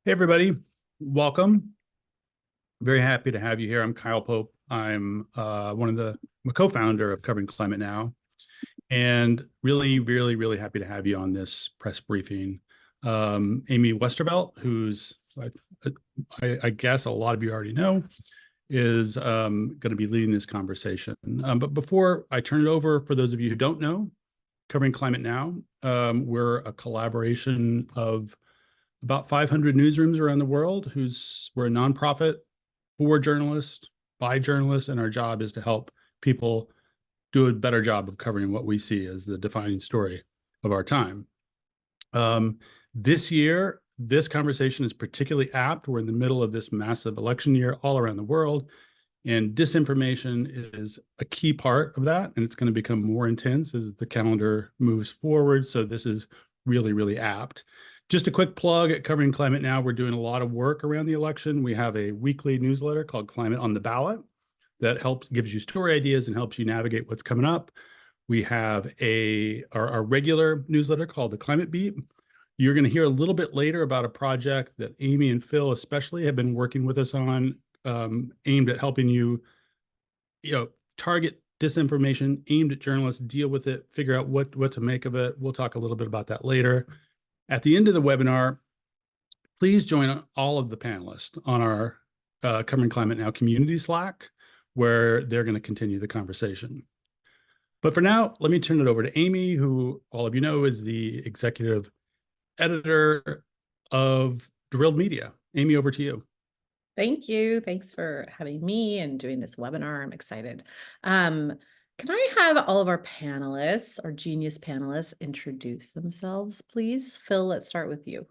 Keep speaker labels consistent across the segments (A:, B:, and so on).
A: Hey, everybody. Welcome. Very happy to have you here. I'm Kyle Pope. I'm I'm a co-founder of Covering Climate Now, and really happy to have you on this press briefing. Amy Westervelt, who's I guess a lot of you already know, is going to be leading this conversation. But before I turn it over, for those of you who don't know, Covering Climate Now, we're a collaboration of about 500 newsrooms around the world. We're a nonprofit for journalists, by journalists, and our job is to help people do a better job of covering what we see as the defining story of our time. This year, this conversation is particularly apt. We're in the middle of this massive election year all around the world, and disinformation is a key part of that, and it's going to become more intense as the calendar moves forward. So this is really apt. Just a quick plug at Covering Climate Now. We're doing a lot of work around the election. We have a weekly newsletter called Climate on the Ballot that gives you story ideas and helps you navigate what's coming up. We have our regular newsletter called the Climate Beat. You're going to hear a little bit later about a project that Amy and Phil especially have been working with us on, aimed at helping you target disinformation, aimed at journalists, deal with it, figure out what to make of it. We'll talk a little bit about that later. At the end of the webinar, please join all of the panelists on our Covering Climate Now community Slack, where they're going to continue the conversation. But for now, let me turn it over to Amy, who all of you know is the executive editor of Drilled Media. Amy, over to you.
B: Thank you. Thanks for having me and doing this webinar. I'm excited. Can I have all of our panelists, our genius panelists, introduce themselves, please? Phil, let's start with you.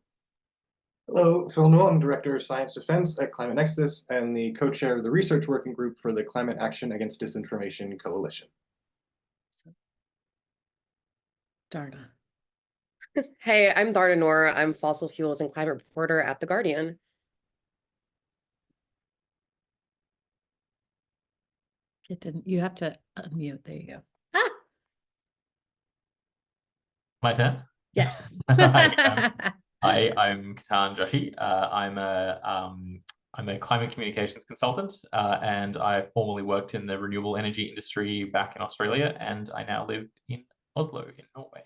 C: Hello, Phil Newell. I'm Director of Science Defense at Climate Nexus and the co-chair of the research working group for the Climate Action Against Disinformation Coalition.
B: Dharna.
D: Hey, I'm Dharna Noor. I'm fossil fuels and climate reporter at The Guardian.
B: Ketan, you have to unmute. There you go.
E: My turn?
B: Yes.
E: Hi, I'm Ketan Joshi. I'm a climate communications consultant, and I formerly worked in the renewable energy industry back in Australia, and I now live in Oslo in Norway.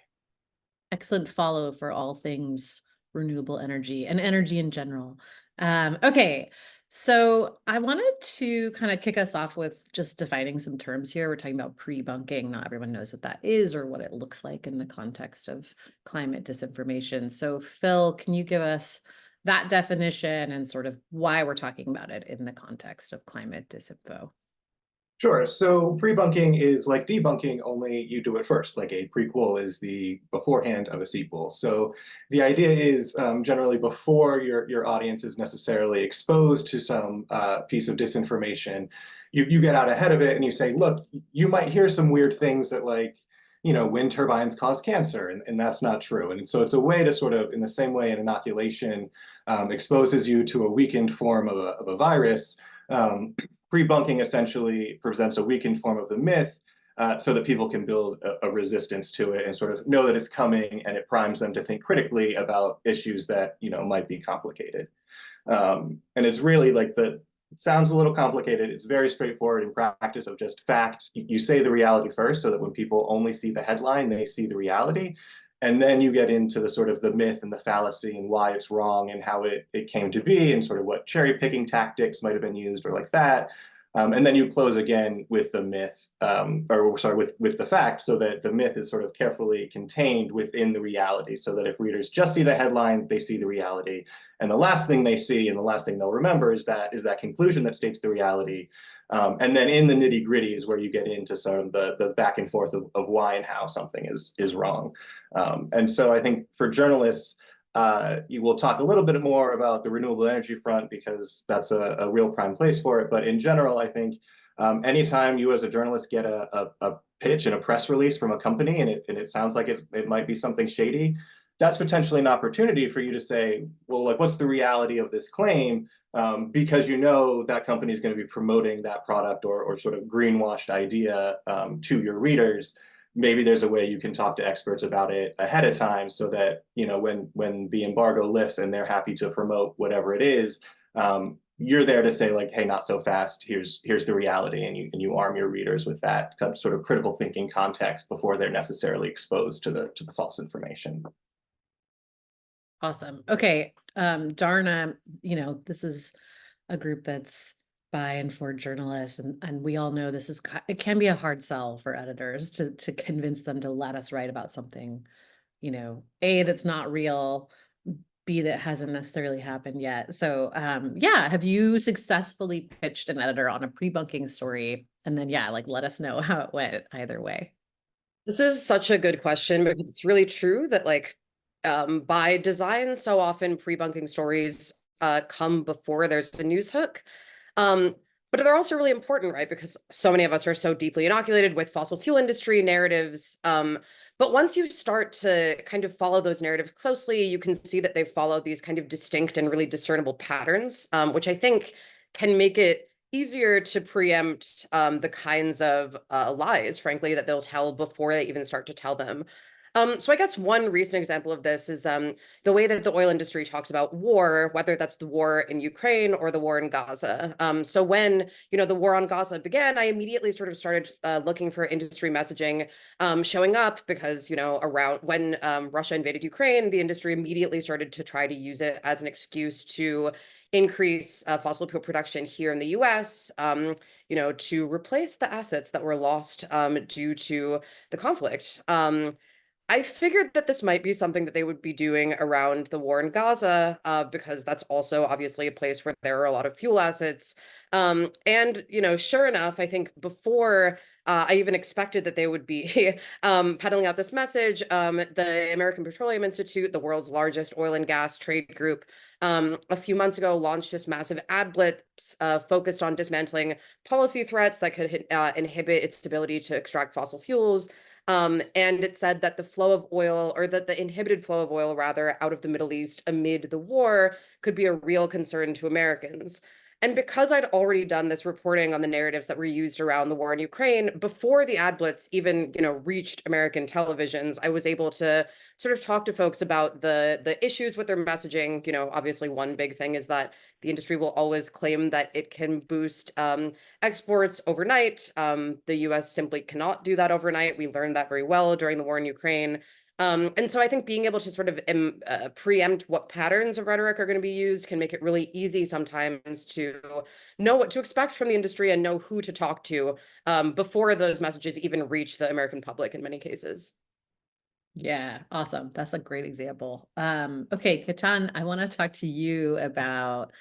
B: Excellent follow for all things renewable energy and energy in general. Okay, so I wanted to kind of kick us off with just defining some terms here. We're talking about pre-bunking. Not everyone knows what that is or what it looks like in the context of climate disinformation. So Phil, can you give us that definition and sort of why we're talking about it in the context of climate disinfo?
C: Sure. So pre-bunking is like debunking, only you do it first. Like a prequel is the beforehand of a sequel. So the idea is generally before your audience is necessarily exposed to some piece of disinformation, you get out ahead of it and you say, look, you might hear some weird things that wind turbines cause cancer, and that's not true. And so it's a way to sort of, in the same way an inoculation exposes you to a weakened form of a virus, pre-bunking essentially presents a weakened form of the myth so that people can build a resistance to it and sort of know that it's coming, and it primes them to think critically about issues that might be complicated. And it's really it sounds a little complicated. It's very straightforward in practice of just facts. You say the reality first so that when people only see the headline, they see the reality. And then you get into the sort of the myth and the fallacy and why it's wrong and how it came to be and sort of what cherry picking tactics might have been used or like that. And then you close again with the myth, with the facts, so that the myth is sort of carefully contained within the reality, so that if readers just see the headline, they see the reality. And the last thing they see and the last thing they'll remember is that conclusion that states the reality. And then in the nitty gritty is where you get into some of the back and forth of why and how something is wrong. And so I think for journalists, you will talk a little bit more about the renewable energy front because that's a real prime place for it. But in general, I think anytime you as a journalist get a pitch and a press release from a company and it sounds like it might be something shady, that's potentially an opportunity for you to say, well, like, what's the reality of this claim? Because that company is going to be promoting that product or sort of greenwashed idea to your readers. maybe there's a way you can talk to experts about it ahead of time so that, you know, when the embargo lifts and they're happy to promote whatever it is, you're there to say like, hey, not so fast, here's the reality, and you arm your readers with that kind of sort of critical thinking context before they're necessarily exposed to the false information.
B: Awesome. Okay. Dharna, you know, this is a group that's by and for journalists, and we all know this is, it can be a hard sell for editors to convince them to let us write about something, you know, A, that's not real, B, that hasn't necessarily happened yet. So yeah, have you successfully pitched an editor on a pre-bunking story? And then yeah, like let us know how it went either way.
D: This is such a good question because it's really true that like by design, so often pre-bunking stories come before there's a news hook. But they're also really important, right? Because so many of us are so deeply inoculated with fossil fuel industry narratives. But once you start to kind of follow those narratives closely, you can see that they follow these kind of distinct and really discernible patterns, which I think can make it easier to preempt the kinds of lies, frankly, that they'll tell before they even start to tell them. So I guess one recent example of this is the way that the oil industry talks about war, whether that's the war in Ukraine or the war in Gaza. So when, you know, the war on Gaza began, I immediately sort of started looking for industry messaging showing up because, you know, around when Russia invaded Ukraine, the industry immediately started to try to use it as an excuse to increase fossil fuel production here in the US, you know, to replace the assets that were lost due to the conflict. I figured that this might be something that they would be doing around the war in Gaza, because that's also obviously a place where there are a lot of fuel assets. And, you know, sure enough, I think before I even expected that they would be peddling out this message, the American Petroleum Institute, the world's largest oil and gas trade group, a few months ago launched this massive ad blitz focused on dismantling policy threats that could inhibit its ability to extract fossil fuels. And it said that the flow of oil, or that the inhibited flow of oil, rather, out of the Middle East amid the war could be a real concern to Americans. And because I'd already done this reporting on the narratives that were used around the war in Ukraine, before the ad blitz even, you know, reached American televisions, I was able to sort of talk to folks about the issues with their messaging. You know, obviously one big thing is that the industry will always claim that it can boost exports overnight. The US simply cannot do that overnight. We learned that very well during the war in Ukraine. And so I think being able to sort of preempt what patterns of rhetoric are going to be used can make it really easy sometimes to know what to expect from the industry and know who to talk to before those messages even reach the American public in many cases.
B: Yeah, awesome. That's a great example. Okay, Ketan, I want to talk to you about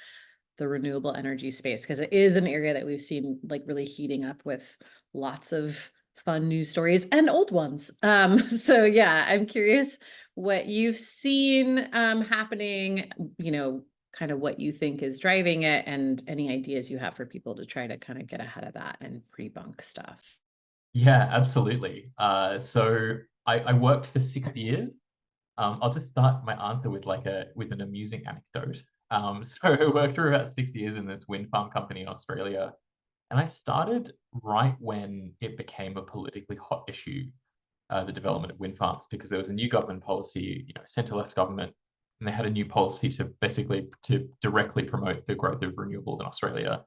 B: the renewable energy space because it is an area that we've seen like really heating up with lots of fun news stories and old ones. So yeah, I'm curious what you've seen happening, you know, kind of what you think is driving it and any ideas you have for people to try to kind of get ahead of that and pre-bunk stuff.
E: Yeah, absolutely. So I worked for 6 years. I'll just start my answer with an amusing anecdote. So I worked for about 6 years in this wind farm company in Australia, and I started right when it became a politically hot issue, the development of wind farms, because there was a new government policy, you know, centre-left government, and they had a new policy to basically to directly promote the growth of renewables in Australia.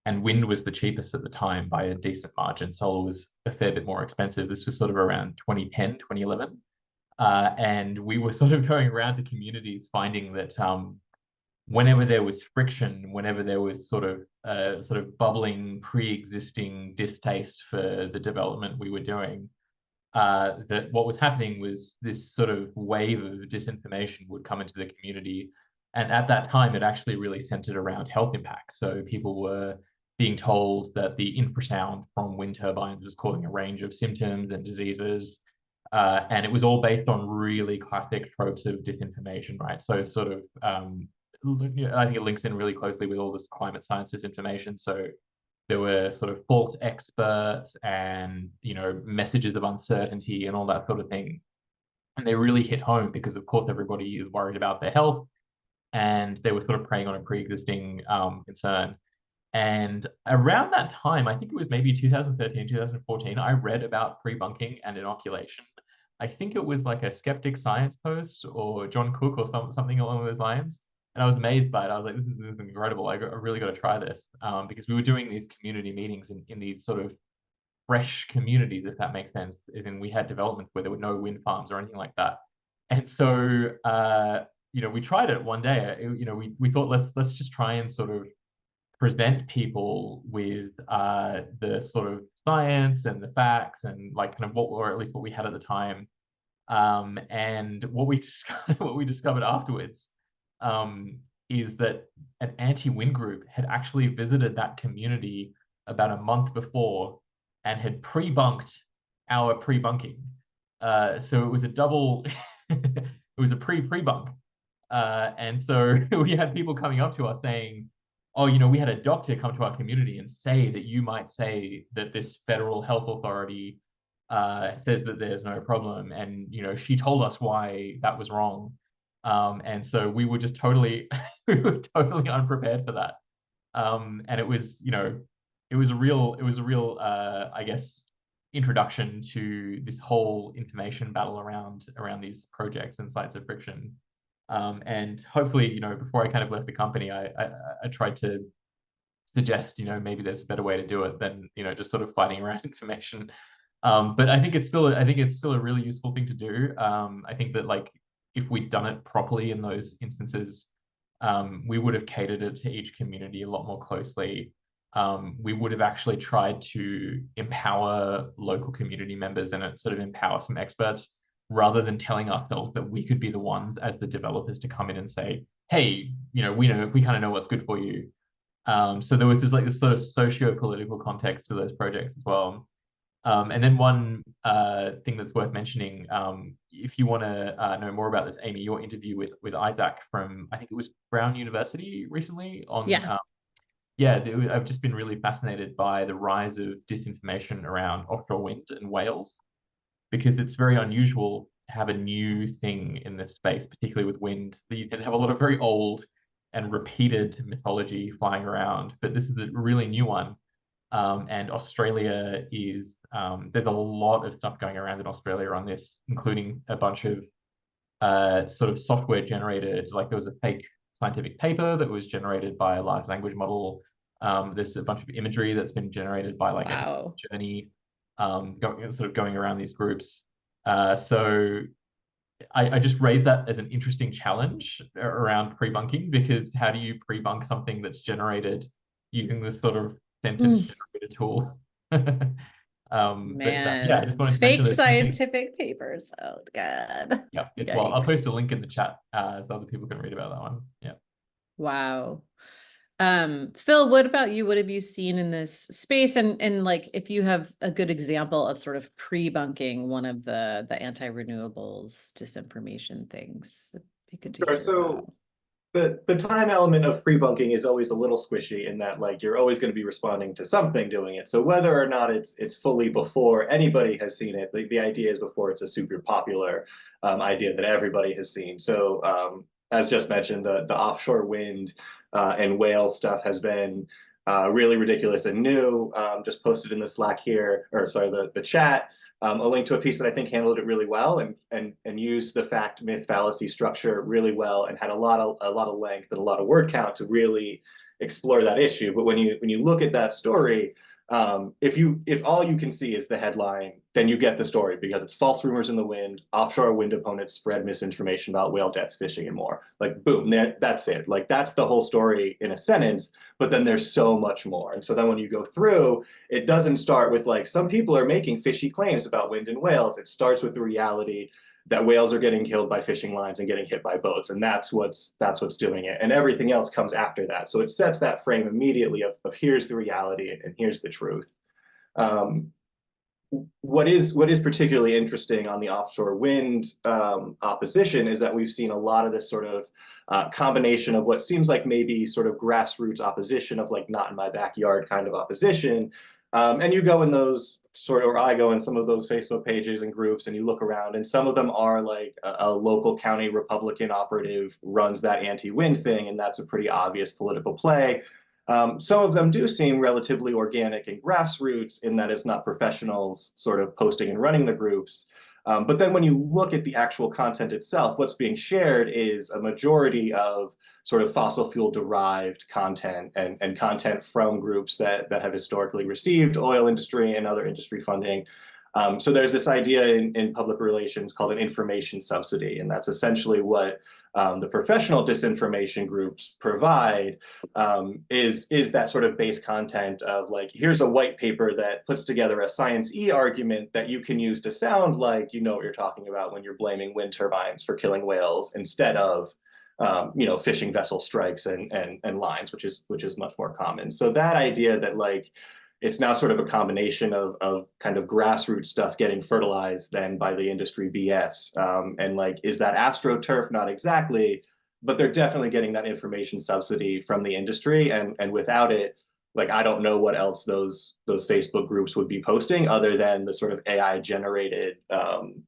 E: And wind was the cheapest at the time by a decent margin. Solar was a fair bit more expensive. This was sort of around 2010, 2011. And we were sort of going around to communities finding that whenever there was friction, whenever there was sort of bubbling pre-existing distaste for the development we were doing, that what was happening was this sort of wave of disinformation would come into the community. And at that time, it actually really centered around health impacts. So people were being told that the infrasound from wind turbines was causing a range of symptoms and diseases. And it was all based on really classic tropes of disinformation, right? So sort of, I think it links in really closely with all this climate science disinformation. So there were sort of false experts and, you know, messages of uncertainty and all that sort of thing. And they really hit home because, of course, everybody is worried about their health, and they were sort of preying on a pre-existing concern. And around that time, I think it was maybe 2013, 2014, I read about pre-bunking and inoculation. I think it was like a Skeptic Science post or John Cook or something along those lines. And I was amazed by it. I was like, this is incredible. I really got to try this, because we were doing these community meetings in these sort of fresh communities, if that makes sense. And we had developments where there were no wind farms or anything like that. And so, we tried it one day. We thought, let's just try and sort of present people with the sort of science and the facts and like kind of what, or at least what we had at the time. And what we discovered afterwards, is that an anti-wind group had actually visited that community about a month before and had pre-bunked our pre-bunking. So it was a double, it was a pre-bunk. And so we had people coming up to us saying, oh, we had a doctor come to our community and say that you might say that this federal health authority says that there's no problem. And, she told us why that was wrong. And so we were just totally, we were totally unprepared for that. And it was, it was a real, I guess, introduction to this whole information battle around these projects and sites of friction. And hopefully, before I kind of left the company, I tried to suggest, maybe there's a better way to do it than, just sort of fighting around information. But I think it's still a really useful thing to do. I think that like if we'd done it properly in those instances, we would have catered it to each community a lot more closely. We would have actually tried to empower local community members and sort of empower some experts rather than telling ourselves that we could be the ones as the developers to come in and say, hey, we kind of know what's good for you. So there was this sort of socio-political context to those projects as well. And then one thing that's worth mentioning, if you want to know more about this, Amy, your interview with Isaac from, I think it was Brown University recently on, I've just been really fascinated by the rise of disinformation around offshore wind and whales, because it's very unusual to have a new thing in this space, particularly with wind. You can have a lot of very old and repeated mythology flying around, but this is a really new one. And Australia is, there's a lot of stuff going around in Australia on this, including a bunch of sort of software generated, like there was a fake scientific paper that was generated by a large language model. There's a bunch of imagery that's been generated by like a journey, going around these groups. So I just raised that as an interesting challenge around pre-bunking, because how do you pre-bunk something that's generated using this sort of sentence generator tool?
B: Man,
E: I just wanted to
B: fake
E: mention
B: scientific papers. Oh God.
E: Yeah, it's well. I'll post a link in the chat so other people can read about that one. Yeah.
B: Wow. Phil, what about you? What have you seen in this space? And like, if you have a good example of sort of pre-bunking one of the anti-renewables disinformation things, it'd be good to hear
C: So
B: about.
C: the time element of pre-bunking is always a little squishy in that like you're always going to be responding to something doing it. So whether or not it's fully before anybody has seen it, the idea is before it's a super popular idea that everybody has seen. So as just mentioned, the offshore wind and whale stuff has been really ridiculous and new. Just posted in the Slack here, or sorry, the chat. A link to a piece that I think handled it really well and used the fact myth fallacy structure really well and had a lot of length and a lot of word count to really explore that issue. But when you look at that story, if all you can see is the headline, then you get the story because it's false rumors in the wind, offshore wind opponents spread misinformation about whale deaths, fishing, and more. Like boom, that's it. Like that's the whole story in a sentence. But then there's so much more. And so then when you go through, it doesn't start with like some people are making fishy claims about wind and whales. It starts with the reality that whales are getting killed by fishing lines and getting hit by boats, and that's what's doing it. And everything else comes after that. So it sets that frame immediately of here's the reality and here's the truth. What is particularly interesting on the offshore wind opposition is that we've seen a lot of this sort of combination of what seems like maybe sort of grassroots opposition of like not in my backyard kind of opposition. And you go in those or I go in some of those Facebook pages and groups and you look around and some of them are like a local county Republican operative runs that anti-wind thing. And that's a pretty obvious political play. Some of them do seem relatively organic and grassroots in that it's not professionals sort of posting and running the groups. But then when you look at the actual content itself, what's being shared is a majority of sort of fossil fuel derived content and content from groups that have historically received oil industry and other industry funding. So there's this idea in public relations called an information subsidy, and that's essentially what the professional disinformation groups provide, is that sort of base content of like, here's a white paper that puts together a science-y argument that you can use to sound like you know what you're talking about when you're blaming wind turbines for killing whales instead of fishing vessel strikes and lines, which is much more common. So that idea that like it's now sort of a combination of kind of grassroots stuff getting fertilized then by the industry BS. And like, is that AstroTurf? Not exactly, but they're definitely getting that information subsidy from the industry. And without it, like, I don't know what else those Facebook groups would be posting other than the sort of AI generated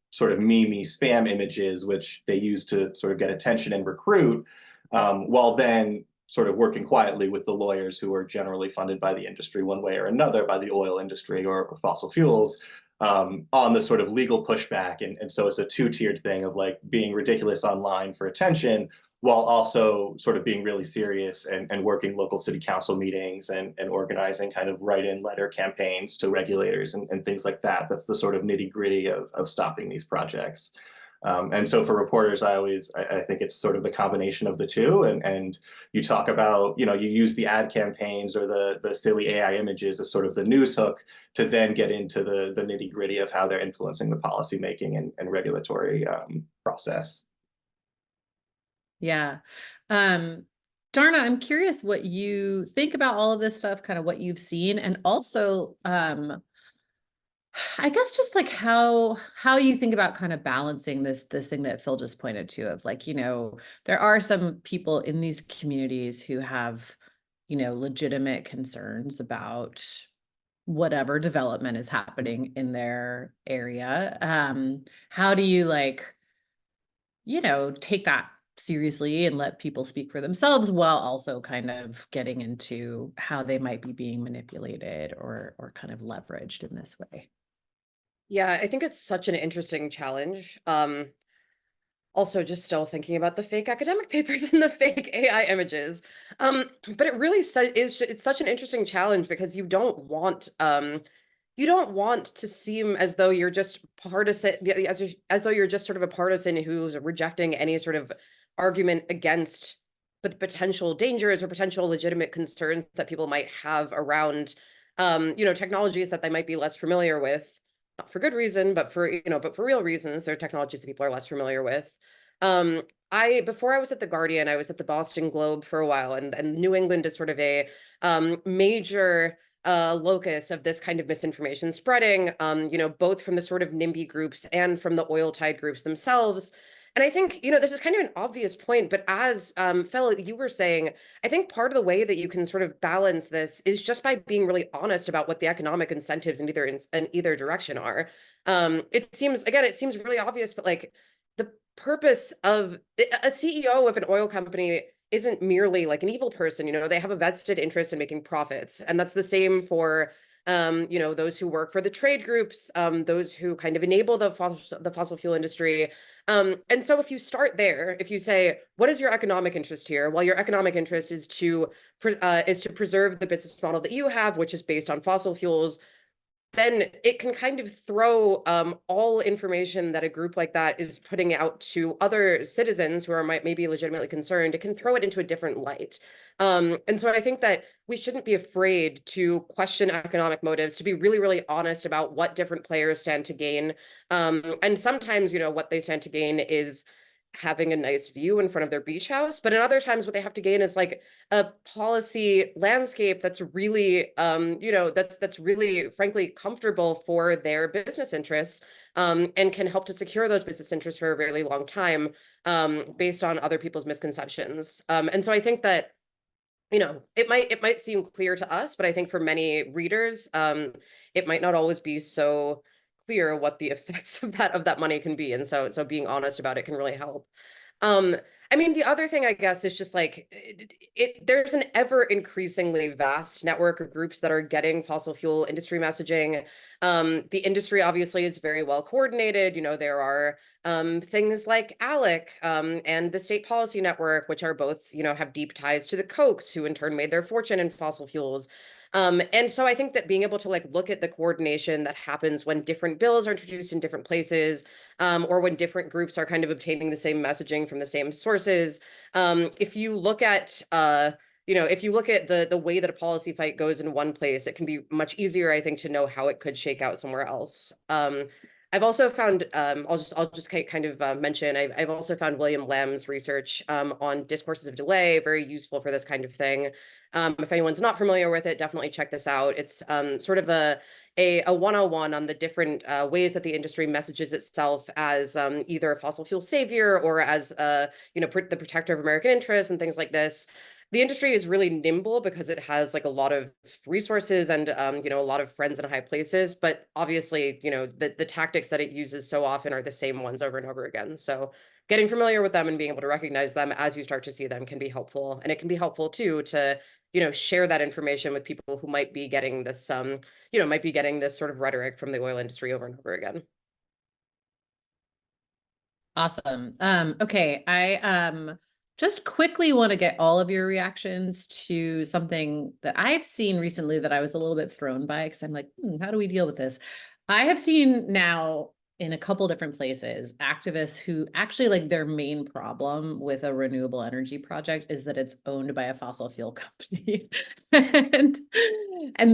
C: sort of meme spam images, which they use to sort of get attention and recruit, while then sort of working quietly with the lawyers who are generally funded by the industry one way or another, by the oil industry or fossil fuels, on the sort of legal pushback. And so it's a two-tiered thing of like being ridiculous online for attention, while also sort of being really serious and working local city council meetings and organizing kind of write-in letter campaigns to regulators and things like that. That's the sort of nitty-gritty of stopping these projects. And so for reporters, I think it's sort of the combination of the two. And you talk about, you use the ad campaigns or the silly AI images as sort of the news hook to then get into the nitty gritty of how they're influencing the policymaking and regulatory process.
B: Yeah. Dharna, I'm curious what you think about all of this stuff, kind of what you've seen, and also, I guess just like how you think about kind of balancing this thing that Phil just pointed to of like, there are some people in these communities who have, legitimate concerns about whatever development is happening in their area. How do you take that seriously and let people speak for themselves while also kind of getting into how they might be being manipulated or kind of leveraged in this way?
D: Yeah, I think it's such an interesting challenge. Also, just still thinking about the fake academic papers and the fake AI images. But it really it's such an interesting challenge because you don't want to seem as though you're just partisan, as though you're just sort of a partisan who's rejecting any sort of argument against the potential dangers or potential legitimate concerns that people might have around technologies that they might be less familiar with, not for good reason, but for real reasons. There are technologies that people are less familiar with. Before I was at the Guardian, I was at the Boston Globe for a while, and New England is sort of a major locus of this kind of misinformation spreading, both from the sort of NIMBY groups and from the oil tide groups themselves. And I think, this is kind of an obvious point, but as fellow, you were saying, I think part of the way that you can sort of balance this is just by being really honest about what the economic incentives in either direction are. It seems really obvious, but like the purpose of a CEO of an oil company isn't merely like an evil person. They have a vested interest in making profits, and that's the same for those who work for the trade groups, those who kind of enable the fossil fuel industry. And so if you start there, if you say, what is your economic interest here? Well, your economic interest is to preserve the business model that you have, which is based on fossil fuels. Then it can kind of throw all information that a group like that is putting out to other citizens who are maybe legitimately concerned. It can throw it into a different light. And so I think that we shouldn't be afraid to question economic motives, to be really, really honest about what different players stand to gain. And sometimes, what they stand to gain is having a nice view in front of their beach house. But in other times, what they have to gain is like a policy landscape that's really, that's really, frankly, comfortable for their business interests, and can help to secure those business interests for a really long time, based on other people's misconceptions. And so I think that, it might seem clear to us, but I think for many readers, it might not always be so clear what the effects of that money can be. And so being honest about it can really help. I mean, the other thing, I guess, is just like there's an ever increasingly vast network of groups that are getting fossil fuel industry messaging. The industry obviously is very well coordinated. You know, there are things like ALEC and the State Policy Network, which are both, you know, have deep ties to the Kochs, who in turn made their fortune in fossil fuels. And so I think that being able to like look at the coordination that happens when different bills are introduced in different places, or when different groups are kind of obtaining the same messaging from the same sources. If you look at you know, if you look at the way that a policy fight goes in one place, it can be much easier, I think, to know how it could shake out somewhere else. I've also found, I'll just kind of mention, I've also found William Lam's research on discourses of delay very useful for this kind of thing. If anyone's not familiar with it, definitely check this out. It's sort of a 101 on the different ways that the industry messages itself as either a fossil fuel savior or as you know, the protector of American interests and things like this. The industry is really nimble because it has like a lot of resources and you know, a lot of friends in high places, but obviously, you know, the tactics that it uses so often are the same ones over and over again. So getting familiar with them and being able to recognize them as you start to see them can be helpful. And it can be helpful too to, you know, share that information with people who might be getting this you know, might be getting this sort of rhetoric from the oil industry over and over again.
B: Awesome. Okay, I just quickly want to get all of your reactions to something that I've seen recently that I was a little bit thrown by, because I'm like, how do we deal with this? I have seen now in a couple different places activists who actually, like, their main problem with a renewable energy project is that it's owned by a fossil fuel company. and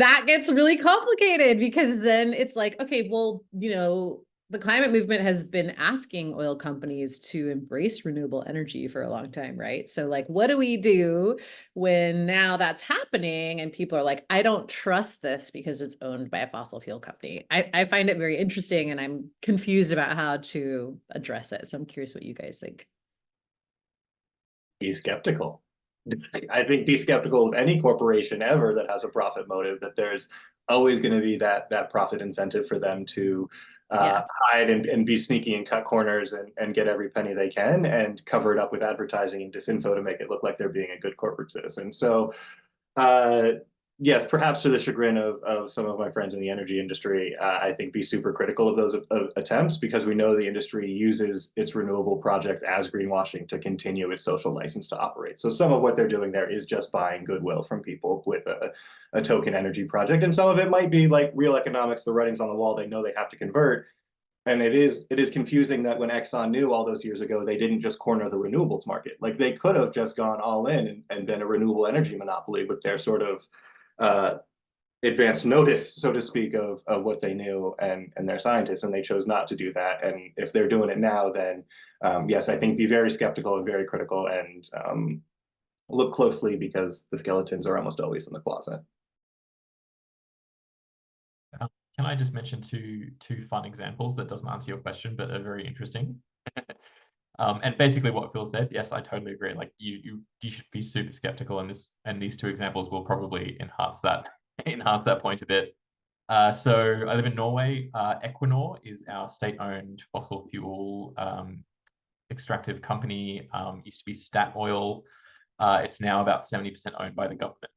B: that gets really complicated, because then it's like, okay, well, you know, the climate movement has been asking oil companies to embrace renewable energy for a long time, right? So like, what do we do when now that's happening and people are like, I don't trust this because it's owned by a fossil fuel company? I find it very interesting, and I'm confused about how to address it. So I'm curious what you guys think.
C: Be skeptical. I think be skeptical of any corporation ever that has a profit motive, that there's always going to be that profit incentive for them to hide and be sneaky and cut corners and get every penny they can and cover it up with advertising and disinfo to make it look like they're being a good corporate citizen. So yes, perhaps to the chagrin of some of my friends in the energy industry, I think be super critical of those attempts, because we know the industry uses its renewable projects as greenwashing to continue its social license to operate. So some of what they're doing there is just buying goodwill from people with a token energy project. And some of it might be like real economics, the writing's on the wall, they know they have to convert. And it is confusing that when Exxon knew all those years ago, they didn't just corner the renewables market. Like, they could have just gone all in and been a renewable energy monopoly with their sort of advance notice, so to speak, of what they knew and their scientists, and they chose not to do that. And if they're doing it now, then yes, I think be very skeptical and very critical, and look closely, because the skeletons are almost always in the closet.
E: Can I just mention two fun examples that doesn't answer your question, but are very interesting? And basically what Phil said, yes, I totally agree. Like, you should be super skeptical, and these two examples will probably enhance that point a bit. So I live in Norway. Equinor is our state-owned fossil fuel extractive company. Used to be Statoil. It's now about 70% owned by the government.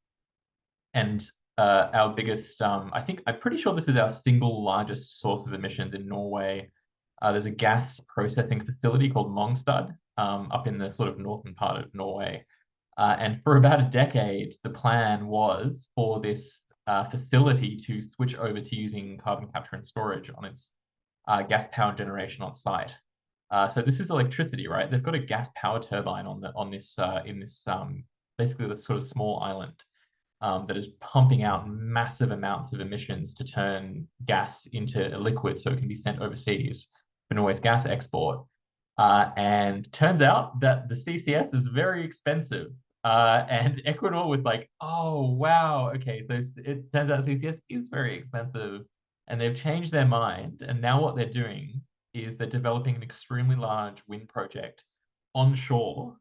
E: And our biggest, I'm pretty sure this is our single largest source of emissions in Norway. There's a gas processing facility called Mongstad up in the sort of northern part of Norway. And for about a decade, the plan was for this facility to switch over to using carbon capture and storage on its gas power generation on site. So this is electricity, right? They've got a gas power turbine on this basically the sort of small island that is pumping out massive amounts of emissions to turn gas into a liquid so it can be sent overseas for Norway's gas export. And turns out that the CCS is very expensive. And Equinor was like, oh, wow, okay, so it turns out CCS is very expensive. And they've changed their mind. And now what they're doing is they're developing an extremely large wind project onshore,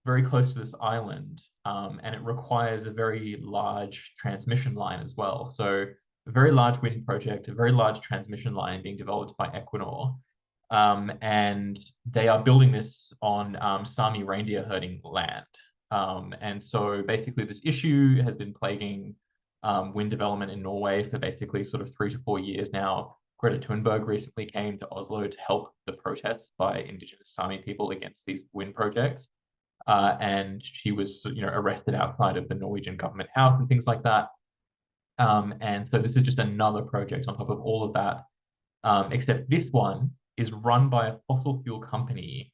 E: very close to this island, and it requires a very large transmission line as well. So a very large wind project, a very large transmission line being developed by Equinor. And they are building this on Sami reindeer herding land. And so basically this issue has been plaguing wind development in Norway for basically sort of 3 to 4 years now. Greta Thunberg recently came to Oslo to help the protests by indigenous Sami people against these wind projects. And she was, arrested outside of the Norwegian government house and things like that. And so this is just another project on top of all of that. Except this one is run by a fossil fuel company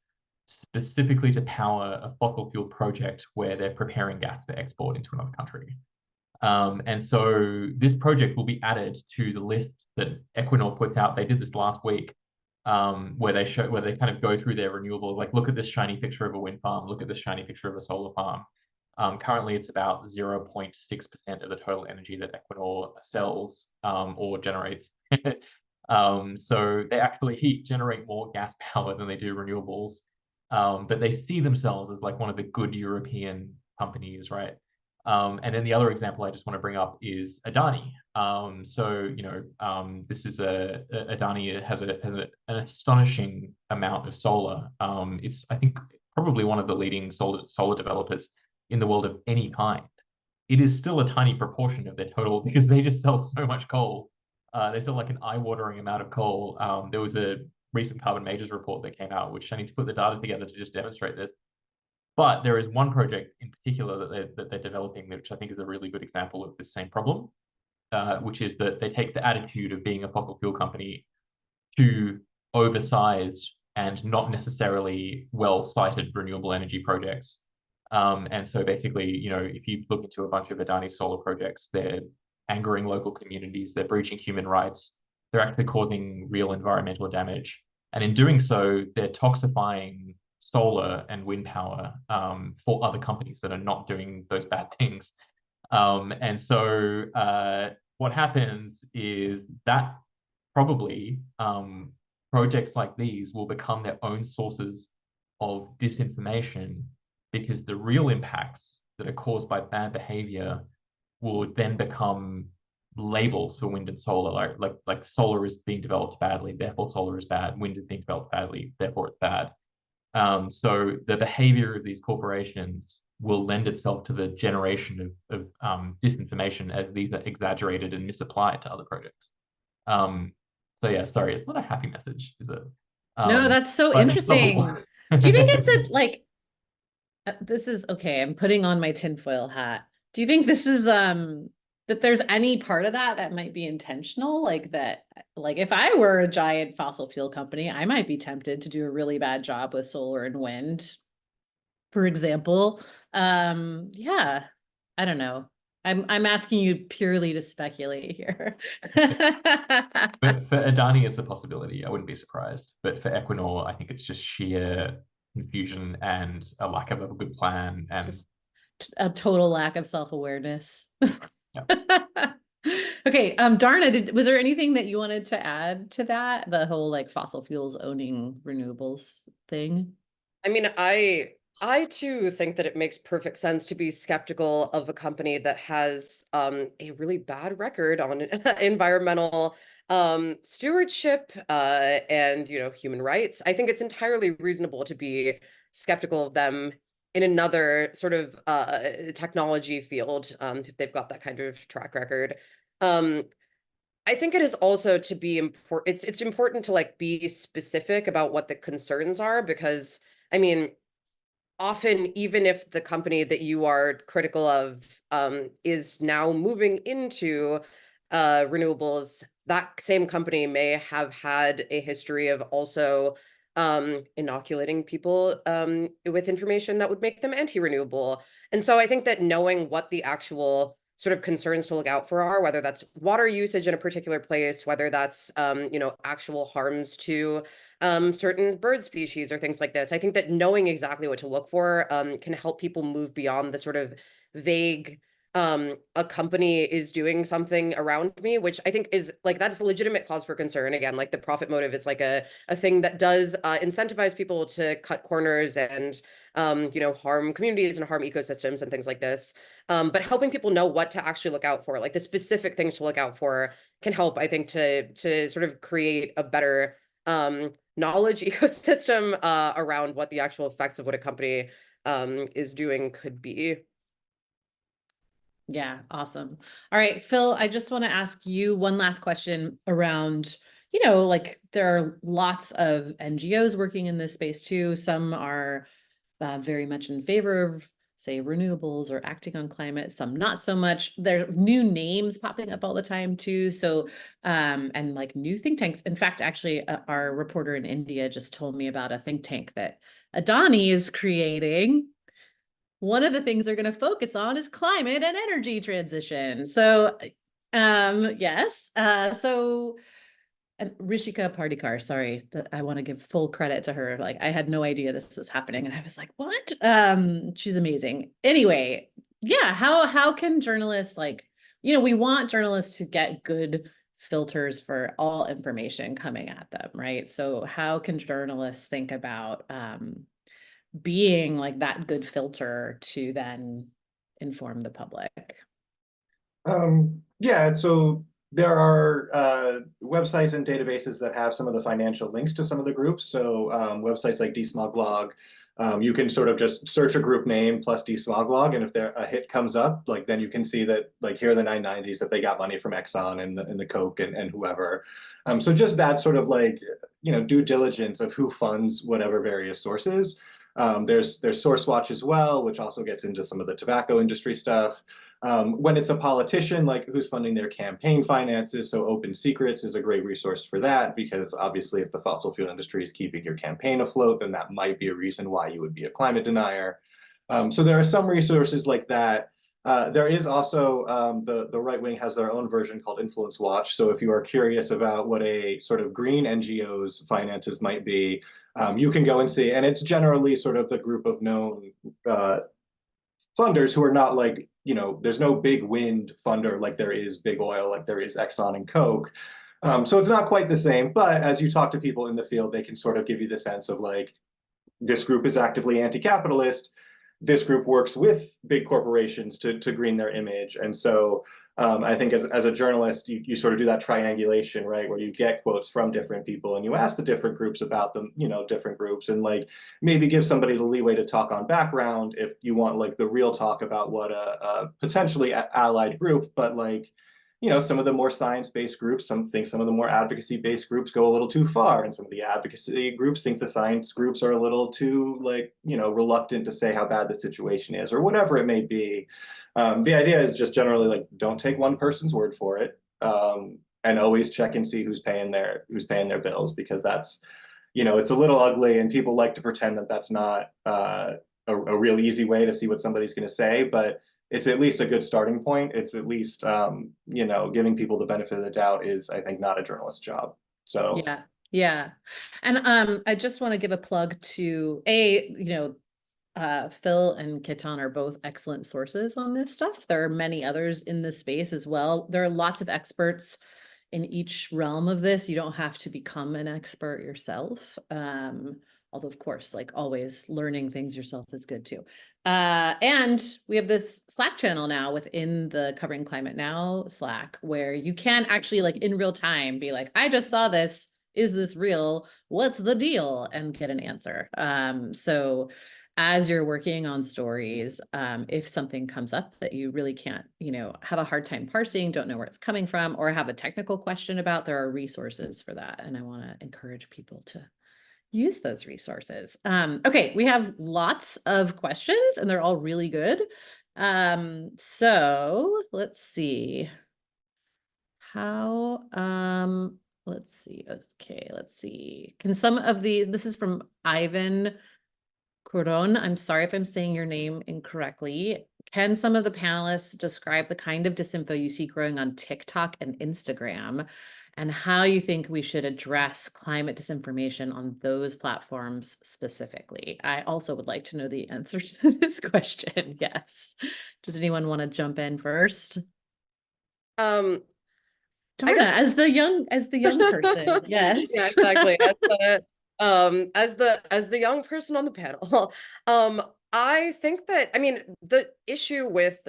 E: specifically to power a fossil fuel project where they're preparing gas for export into another country. And so this project will be added to the list that Equinor puts out. They did this last week, where they kind of go through their renewables, like look at this shiny picture of a wind farm, look at this shiny picture of a solar farm. Currently, it's about 0.6% of the total energy that Equinor sells or generates. So they actually generate more gas power than they do renewables. But they see themselves as like one of the good European companies, right? And then the other example I just want to bring up is Adani. This is Adani has an astonishing amount of solar. It's, I think, probably one of the leading solar developers in the world of any kind. It is still a tiny proportion of their total because they just sell so much coal. They sell like an eye-watering amount of coal. There was a recent Carbon Majors report that came out, which I need to put the data together to just demonstrate this. But there is one project in particular that they're developing, which I think is a really good example of this same problem, which is that they take the attitude of being a fossil fuel company to oversized and not necessarily well-sited renewable energy projects. And so basically, if you look into a bunch of Adani solar projects, they're angering local communities, they're breaching human rights, they're actually causing real environmental damage. And in doing so, they're toxifying solar and wind power for other companies that are not doing those bad things. And so what happens is that probably projects like these will become their own sources of disinformation, because the real impacts that are caused by bad behavior will then become labels for wind and solar, like solar is being developed badly, therefore solar is bad, wind is being developed badly, therefore it's bad. So the behavior of these corporations will lend itself to the generation of disinformation as these are exaggerated and misapplied to other projects. So yeah, sorry, it's not a happy message, is it?
B: No, that's so interesting. Do you think it's like, this is okay, I'm putting on my tinfoil hat. Do you think this is that there's any part of that might be intentional? Like if I were a giant fossil fuel company, I might be tempted to do a really bad job with solar and wind, for example. Yeah, I don't know. I'm asking you purely to speculate here.
E: But for Adani, it's a possibility. I wouldn't be surprised. But for Equinor, I think it's just sheer confusion and a lack of a good plan, and
B: just a total lack of self-awareness.
E: Yeah.
B: Okay, Dharna, was there anything that you wanted to add to that? The whole like fossil fuels owning renewables thing?
D: I mean, I too think that it makes perfect sense to be skeptical of a company that has a really bad record on environmental stewardship and human rights. I think it's entirely reasonable to be skeptical of them in another sort of technology field if they've got that kind of track record. I think it is also to be important. It's important to like be specific about what the concerns are, because I mean, often, even if the company that you are critical of is now moving into renewables, that same company may have had a history of also inoculating people with information that would make them anti-renewable. And so I think that knowing what the actual sort of concerns to look out for are, whether that's water usage in a particular place, whether that's actual harms to certain bird species or things like this. I think that knowing exactly what to look for can help people move beyond the sort of vague a company is doing something around me, which I think is like, that's a legitimate cause for concern. Again, like the profit motive is like a thing that does incentivize people to cut corners and harm communities and harm ecosystems and things like this. But helping people know what to actually look out for, like the specific things to look out for, can help, I think, to sort of create a better knowledge ecosystem around what the actual effects of what a company is doing could be.
B: Yeah, awesome. All right, Phil, I just want to ask you one last question around, you know, like there are lots of NGOs working in this space too. Some are very much in favor of, say, renewables or acting on climate, some not so much. There are new names popping up all the time too. So, and like new think tanks. In fact, actually, our reporter in India just told me about a think tank that Adani is creating. One of the things they're going to focus on is climate and energy transition. So, yes. And Rishika Pardikar, sorry, I want to give full credit to her. Like, I had no idea this was happening, and I was like, "What?" She's amazing. Anyway, yeah. How can journalists, like, you know, we want journalists to get good filters for all information coming at them, right? So, how can journalists think about being like that good filter to then inform the public?
C: Yeah, so there are websites and databases that have some of the financial links to some of the groups. So websites like Desmoglog, you can sort of just search a group name plus Desmoglog, and if there a hit comes up, like then you can see that like here are the 990s that they got money from Exxon and the Coke and whoever. So just that sort of like, you know, due diligence of who funds whatever various sources. There's SourceWatch as well, which also gets into some of the tobacco industry stuff. When it's a politician, like who's funding their campaign finances, so Open Secrets is a great resource for that, because obviously if the fossil fuel industry is keeping your campaign afloat, then that might be a reason why you would be a climate denier. So there are some resources like that. There is also, the right wing has their own version called Influence Watch. So if you are curious about what a sort of green NGO's finances might be, you can go and see, and it's generally sort of the group of known funders who are not like, you know, there's no big wind funder like there is big oil, like there is Exxon and Coke. So it's not quite the same, but as you talk to people in the field, they can sort of give you the sense of like, this group is actively anti-capitalist. This group works with big corporations to green their image. And so I think as a journalist, you sort of do that triangulation, right? Where you get quotes from different people and you ask the different groups about them, you know, different groups, and like maybe give somebody the leeway to talk on background if you want like the real talk about what a potentially allied group, but like, you know, some of the more science-based groups, some think some of the more advocacy-based groups go a little too far, and some of the advocacy groups think the science groups are a little too, like, you know, reluctant to say how bad the situation is, or whatever it may be. The idea is just generally like, don't take one person's word for it, and always check and see who's paying their bills, because that's, you know, it's a little ugly, and people like to pretend that that's not a real easy way to see what somebody's going to say, but it's at least a good starting point. It's at least, you know, giving people the benefit of the doubt is, I think, not a journalist's job. So
B: yeah. And I just want to give a plug to you know, Phil and Ketan are both excellent sources on this stuff. There are many others in this space as well. There are lots of experts in each realm of this. You don't have to become an expert yourself. Although of course, like always, learning things yourself is good too. And we have this Slack channel now within the Covering Climate Now Slack, where you can actually like in real time be like, I just saw this. Is this real? What's the deal? And get an answer. So as you're working on stories, if something comes up that you really can't, you know, have a hard time parsing, don't know where it's coming from, or have a technical question about, there are resources for that. And I want to encourage people to use those resources. Okay, we have lots of questions and they're all really good. So let's see. Let's see. Okay, let's see. Can some of these, this is from Ivan Curon. I'm sorry if I'm saying your name incorrectly. Can some of the panelists describe the kind of disinfo you see growing on TikTok and Instagram, and how you think we should address climate disinformation on those platforms specifically? I also would like to know the answers to this question. Yes. Does anyone want to jump in first?
D: I
B: Dharna,
D: guess
B: as the young person. Yes.
D: Yeah, exactly. As the young person on the panel, I think that, I mean, the issue with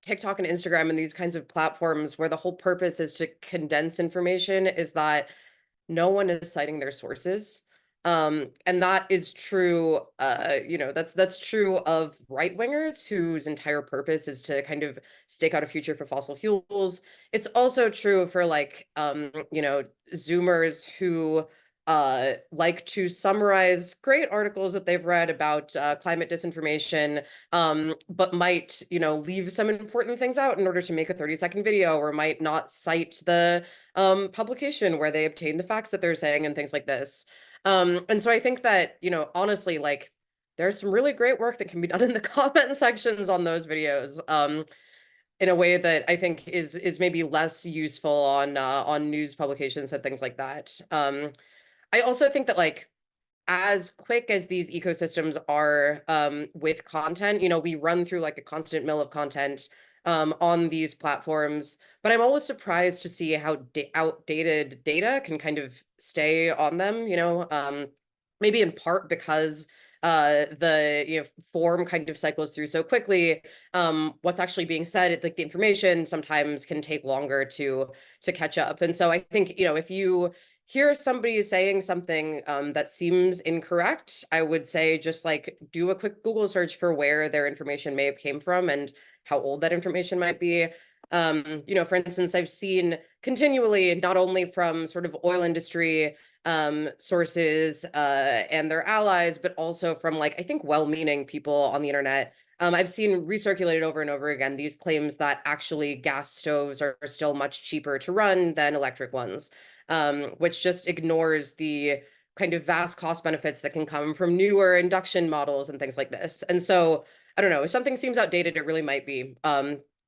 D: TikTok and Instagram and these kinds of platforms where the whole purpose is to condense information is that no one is citing their sources. And that is true, that's true of right-wingers whose entire purpose is to kind of stake out a future for fossil fuels. It's also true for like, Zoomers who like to summarize great articles that they've read about climate disinformation, but might, leave some important things out in order to make a 30-second video, or might not cite the publication where they obtain the facts that they're saying and things like this. And so I think that, honestly, like there's some really great work that can be done in the comment sections on those videos, in a way that I think is maybe less useful on news publications and things like that. I also think that like as quick as these ecosystems are with content, we run through like a constant mill of content on these platforms, but I'm always surprised to see how outdated data can kind of stay on them, maybe in part because the form kind of cycles through so quickly. What's actually being said, like the information sometimes can take longer to catch up. And so I think, if you hear somebody saying something that seems incorrect, I would say just like do a quick Google search for where their information may have came from and how old that information might be. For instance, I've seen continually, not only from sort of oil industry sources and their allies, but also from like, I think, well-meaning people on the internet. I've seen recirculated over and over again these claims that actually gas stoves are still much cheaper to run than electric ones, which just ignores the kind of vast cost benefits that can come from newer induction models and things like this. And so, I don't know, if something seems outdated, it really might be.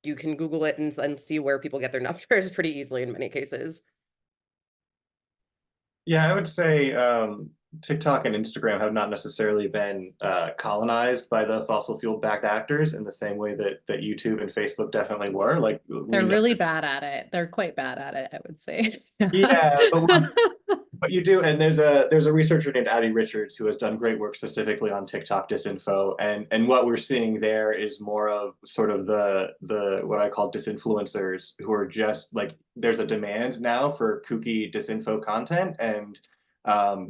D: You can Google it and see where people get their numbers pretty easily in many cases.
C: Yeah, I would say TikTok and Instagram have not necessarily been colonized by the fossil fuel backed actors in the same way that YouTube and Facebook definitely were. Like
B: They're really bad at it. They're quite bad at it, I would say.
C: Yeah, but you do, and there's a researcher named Abby Richards who has done great work specifically on TikTok disinfo, and what we're seeing there is more of sort of the what I call disinfluencers, who are just like, there's a demand now for kooky disinfo content, and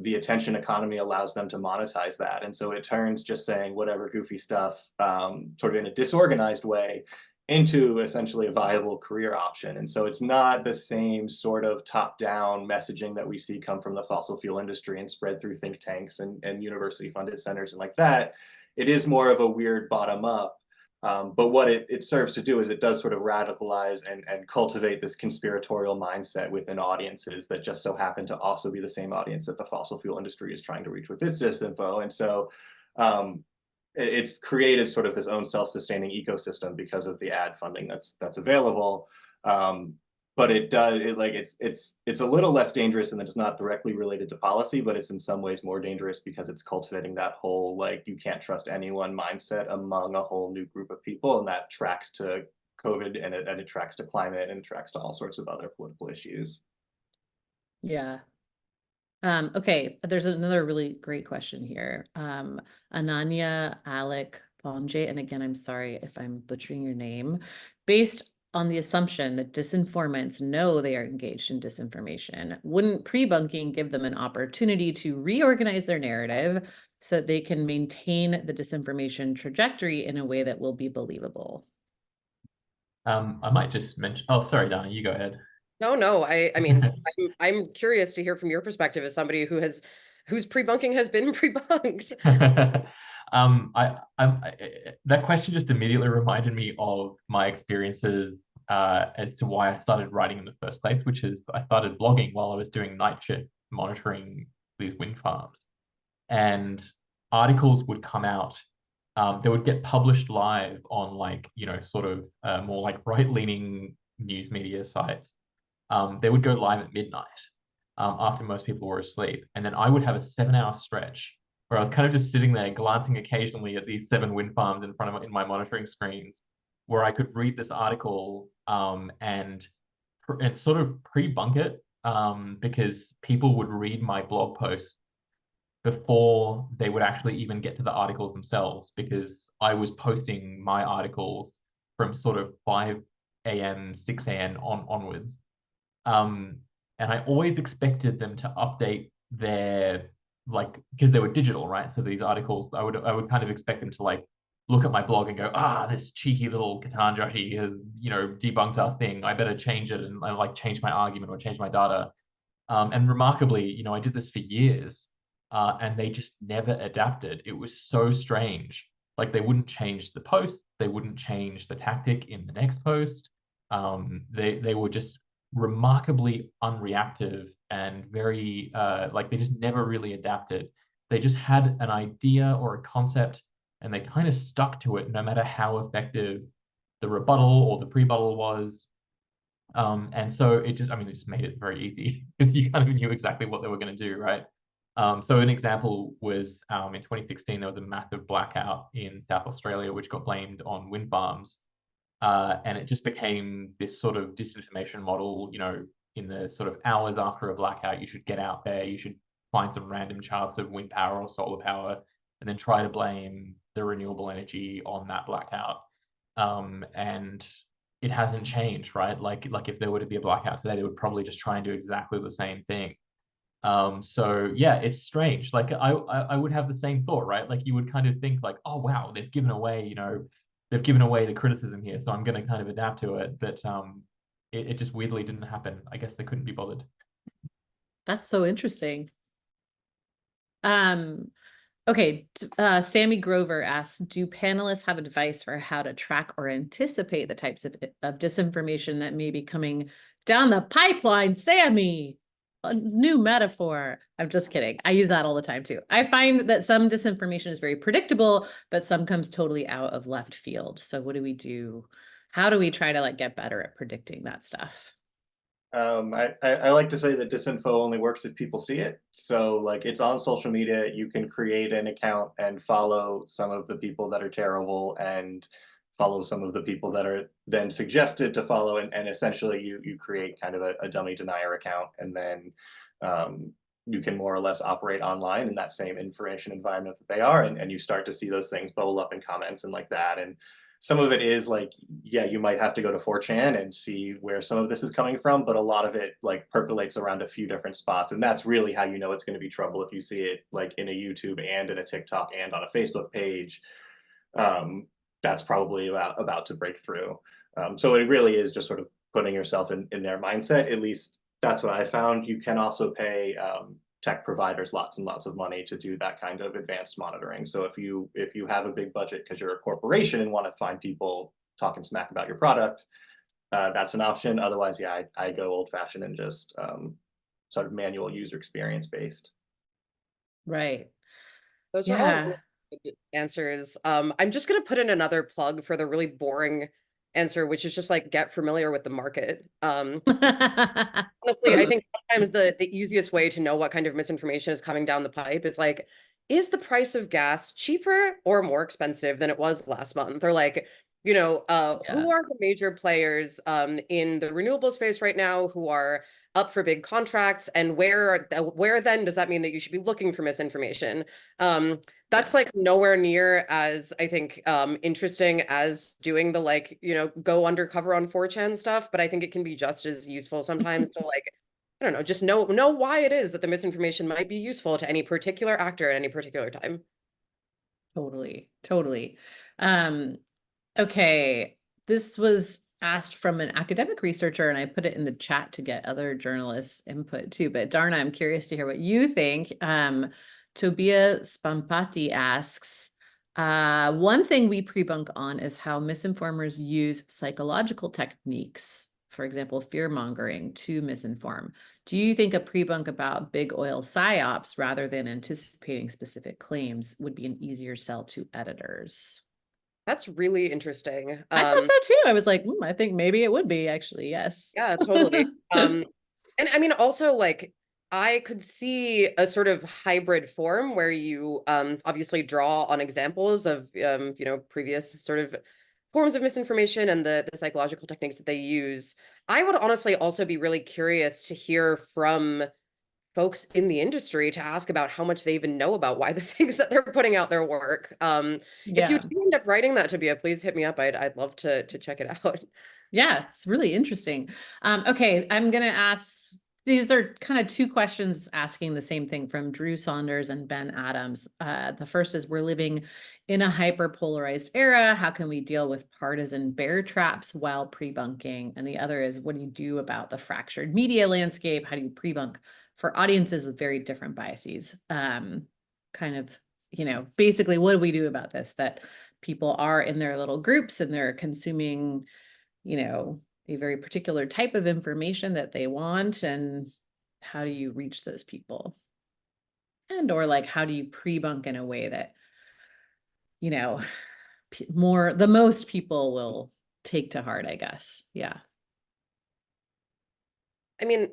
C: the attention economy allows them to monetize that, and so it turns just saying whatever goofy stuff, sort of in a disorganized way, into essentially a viable career option. And so it's not the same sort of top-down messaging that we see come from the fossil fuel industry and spread through think tanks and university-funded centers and like that. It is more of a weird bottom-up. But what it serves to do is it does sort of radicalize and cultivate this conspiratorial mindset within audiences that just so happen to also be the same audience that the fossil fuel industry is trying to reach with its disinfo. And so it's created sort of this own self-sustaining ecosystem because of the ad funding that's available. But it's a little less dangerous, and it's not directly related to policy, but it's in some ways more dangerous because it's cultivating that whole like you can't trust anyone mindset among a whole new group of people, and that tracks to COVID, and it tracks to climate, and it tracks to all sorts of other political issues.
B: Yeah. Okay, there's another really great question here. Ananya Alec Ponje, and again, I'm sorry if I'm butchering your name. Based on the assumption that disinformants know they are engaged in disinformation, wouldn't pre-bunking give them an opportunity to reorganize their narrative so that they can maintain the disinformation trajectory in a way that will be believable?
E: I might just mention, oh, sorry, Dharna, you go ahead.
D: No, I mean, I'm curious to hear from your perspective as somebody whose pre-bunking has been pre-bunked.
E: That question just immediately reminded me of my experiences as to why I started writing in the first place, which is I started blogging while I was doing night shift monitoring these wind farms, and articles would come out. They would get published live on like, sort of more like right-leaning news media sites. They would go live at midnight after most people were asleep. And then I would have a 7-hour stretch where I was kind of just sitting there glancing occasionally at these 7 wind farms in my monitoring screens, where I could read this article and sort of pre-bunk it, because people would read my blog posts before they would actually even get to the articles themselves, because I was posting my articles from sort of 5 a.m., 6 a.m. onwards. And I always expected them to update their like, because they were digital, right? So these articles, I would kind of expect them to like look at my blog and go, this cheeky little Ketan Joshi has, debunked our thing. I better change it and like change my argument or change my data. And remarkably, I did this for years, and they just never adapted. It was so strange. Like they wouldn't change the post, they wouldn't change the tactic in the next post. They were just remarkably unreactive and very like they just never really adapted. They just had an idea or a concept, and they kind of stuck to it, no matter how effective the rebuttal or the pre-buttal was. And so it just made it very easy. You kind of knew exactly what they were going to do, right? So an example was in 2016, there was a massive blackout in South Australia, which got blamed on wind farms. And it just became this sort of disinformation model, in the sort of hours after a blackout, you should get out there, you should find some random charts of wind power or solar power, and then try to blame the renewable energy on that blackout. And it hasn't changed, right? Like if there were to be a blackout today, they would probably just try and do exactly the same thing. So yeah, it's strange. Like I would have the same thought, right? Like you would kind of think like, oh wow, they've given away the criticism here, so I'm going to kind of adapt to it. But it just weirdly didn't happen. I guess they couldn't be bothered.
B: That's so interesting. Okay, Sammy Grover asks, do panelists have advice for how to track or anticipate the types of disinformation that may be coming down the pipeline? Sammy, a new metaphor. I'm just kidding. I use that all the time too. I find that some disinformation is very predictable, but some comes totally out of left field. So what do we do? How do we try to like get better at predicting that stuff?
C: I like to say that disinfo only works if people see it. So like it's on social media, you can create an account and follow some of the people that are terrible and follow some of the people that are then suggested to follow, and essentially you create kind of a dummy denier account, and then you can more or less operate online in that same information environment that they are, and you start to see those things bubble up in comments and like that. And some of it is like, yeah, you might have to go to 4chan and see where some of this is coming from, but a lot of it like percolates around a few different spots. And that's really how you know it's going to be trouble, if you see it like in a YouTube and in a TikTok and on a Facebook page. That's probably about to break through. So it really is just sort of putting yourself in their mindset. At least that's what I found. You can also pay tech providers lots and lots of money to do that kind of advanced monitoring. So if you have a big budget because you're a corporation and want to find people talking smack about your product, that's an option. Otherwise, yeah, I go old fashioned and just sort of manual user experience based.
B: Right.
D: Those are all really good answers. I'm just gonna put in another plug for the really boring answer, which is just like get familiar with the market. Honestly, I think sometimes the easiest way to know what kind of misinformation is coming down the pipe is like, is the price of gas cheaper or more expensive than it was last month? Or like, who are the major players in the renewable space right now who are up for big contracts, and where then does that mean that you should be looking for misinformation? That's like nowhere near as, I think, interesting as doing the like, go undercover on 4chan stuff, but I think it can be just as useful sometimes to like, I don't know, just know why it is that the misinformation might be useful to any particular actor at any particular time.
B: Totally. Okay, this was asked from an academic researcher, and I put it in the chat to get other journalists' input too. But Dharna, I'm curious to hear what you think. Tobia Spampati asks, one thing we pre-bunk on is how misinformers use psychological techniques, for example, fear-mongering, to misinform. Do you think a pre-bunk about big oil psyops rather than anticipating specific claims would be an easier sell to editors?
D: That's really interesting.
B: I thought so too. I was like, I think maybe it would be actually, yes.
D: Yeah, totally. And I mean, also like, I could see a sort of hybrid form where you obviously draw on examples of previous sort of forms of misinformation and the psychological techniques that they use. I would honestly also be really curious to hear from folks in the industry to ask about how much they even know about why the things that they're putting out their work. If you do end up writing that, Tobia, please hit me up. I'd love to check it out.
B: Yeah, it's really interesting. Okay, I'm gonna ask these are kind of two questions asking the same thing from Drew Saunders and Ben Adams. The first is, we're living in a hyper-polarized era. How can we deal with partisan bear traps while pre-bunking? And the other is, what do you do about the fractured media landscape? How do you pre-bunk for audiences with very different biases? Kind of, basically, what do we do about this? That people are in their little groups and they're consuming, a very particular type of information that they want, and how do you reach those people? And or like, how do you pre-bunk in a way that, the most people will take to heart, I guess. Yeah.
D: I mean,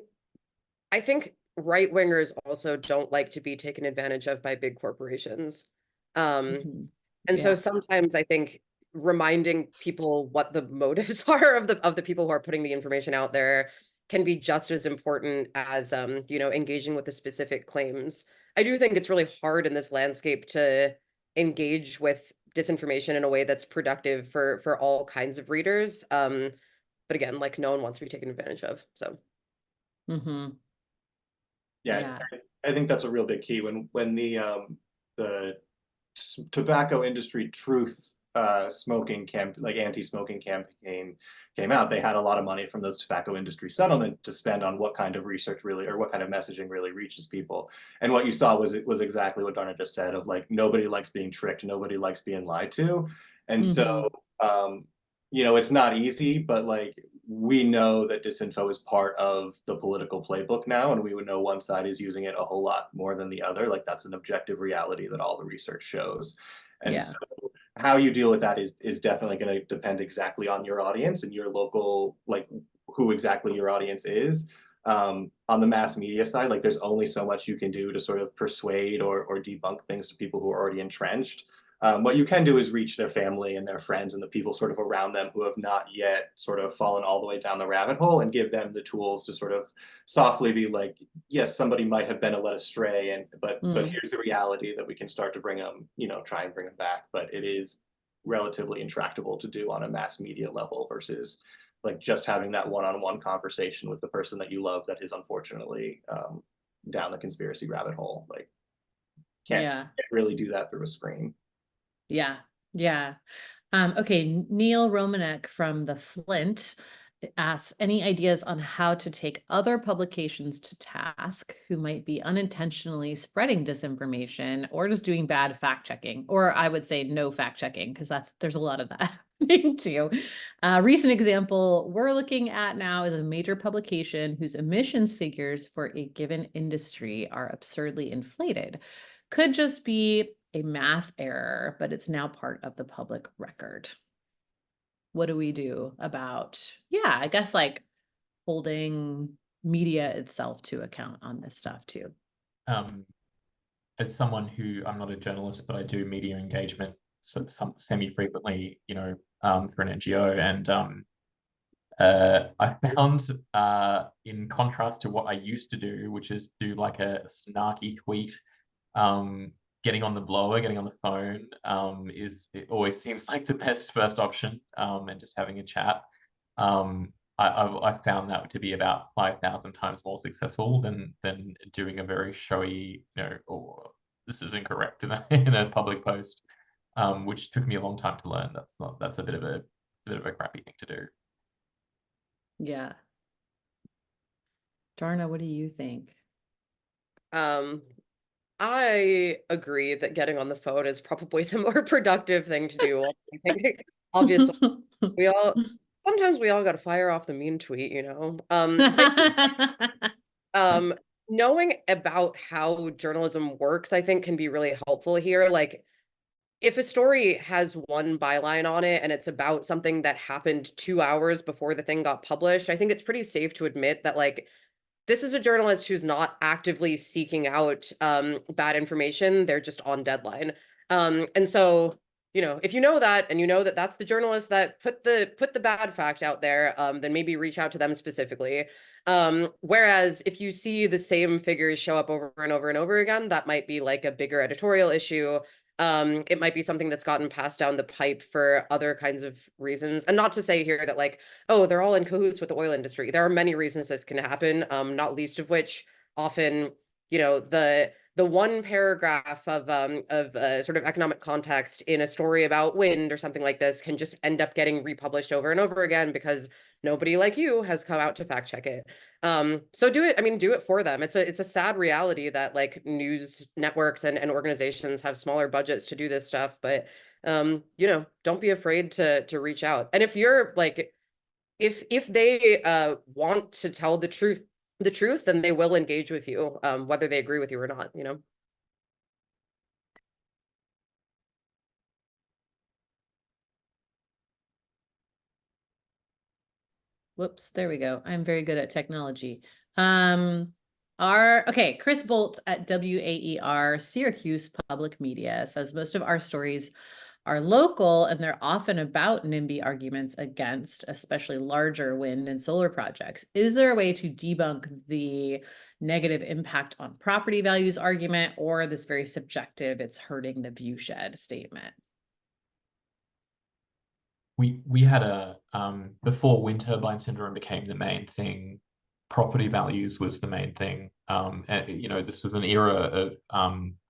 D: I think right-wingers also don't like to be taken advantage of by big corporations.
B: Mhm.
D: And so
B: Yeah.
D: sometimes I think reminding people what the motives are of the people who are putting the information out there can be just as important as engaging with the specific claims. I do think it's really hard in this landscape to engage with disinformation in a way that's productive for all kinds of readers. But again, like, no one wants to be taken advantage of. So
B: Mm-hmm.
C: Yeah,
B: Yeah.
C: I think that's a real big key when the tobacco industry truth smoking like anti-smoking campaign came out. They had a lot of money from those tobacco industry settlement to spend on what kind of research really, or what kind of messaging really reaches people. And what you saw was exactly what Dharna just said, of like, nobody likes being tricked, nobody likes being lied to. And so it's not easy, but like, we know that disinfo is part of the political playbook now, and we would know one side is using it a whole lot more than the other. Like, that's an objective reality that all the research shows. And
B: Yeah.
C: so how you deal with that is definitely going to depend exactly on your audience and your local, like, who exactly your audience is. On the mass media side, like, there's only so much you can do to sort of persuade or debunk things to people who are already entrenched. What you can do is reach their family and their friends and the people sort of around them who have not yet sort of fallen all the way down the rabbit hole, and give them the tools to sort of softly be like, yes, somebody might have been led astray, but here's the reality that we can start to bring them, try and bring them back. But it is relatively intractable to do on a mass media level versus like just having that one-on-one conversation with the person that you love that is unfortunately down the conspiracy rabbit hole. Like, can't really do that through a screen.
B: Yeah. Yeah. Okay. Neil Romanek from the Flint asks, any ideas on how to take other publications to task who might be unintentionally spreading disinformation or just doing bad fact checking, or I would say no fact checking, because there's a lot of that happening too. Recent example we're looking at now is a major publication whose emissions figures for a given industry are absurdly inflated. Could just be a math error, but it's now part of the public record. What do we do about, I guess, like, holding media itself to account on this stuff too?
E: As someone who, I'm not a journalist, but I do media engagement semi-frequently, for an NGO, and I found, in contrast to what I used to do, which is do like a snarky tweet, getting on the blower, getting on the phone, it always seems like the best first option, and just having a chat. I found that to be about 5,000 times more successful than doing a very showy, or this is incorrect in a public post, which took me a long time to learn. That's a bit of a crappy thing to do.
B: Yeah. Dharna, what do you think?
D: I agree that getting on the phone is probably the more productive thing to do. I think, obviously, sometimes we all got to fire off the mean tweet, knowing about how journalism works, I think, can be really helpful here. Like, if a story has one byline on it and it's about something that happened 2 hours before the thing got published, I think it's pretty safe to admit that, like, this is a journalist who's not actively seeking out bad information. They're just on deadline. And so, if you know that, and you know that that's the journalist that put the bad fact out there, then maybe reach out to them specifically. Whereas if you see the same figures show up over and over and over again, that might be like a bigger editorial issue. It might be something that's gotten passed down the pipe for other kinds of reasons. And not to say here that like, oh, they're all in cahoots with the oil industry. There are many reasons this can happen, not least of which often, the one paragraph of sort of economic context in a story about wind or something like this can just end up getting republished over and over again because nobody like you has come out to fact check it. So do it, I mean, do it for them. It's a sad reality that like news networks and organizations have smaller budgets to do this stuff, but don't be afraid to reach out. And if you're like, if they want to tell the truth, then they will engage with you, whether they agree with you or not,
B: Whoops, there we go. I'm very good at technology. Okay, Chris Bolt at WAER Syracuse Public Media says most of our stories are local and they're often about NIMBY arguments against especially larger wind and solar projects. Is there a way to debunk the negative impact on property values argument or this very subjective, it's hurting the viewshed statement?
E: We had before wind turbine syndrome became the main thing, property values was the main thing. This was an era of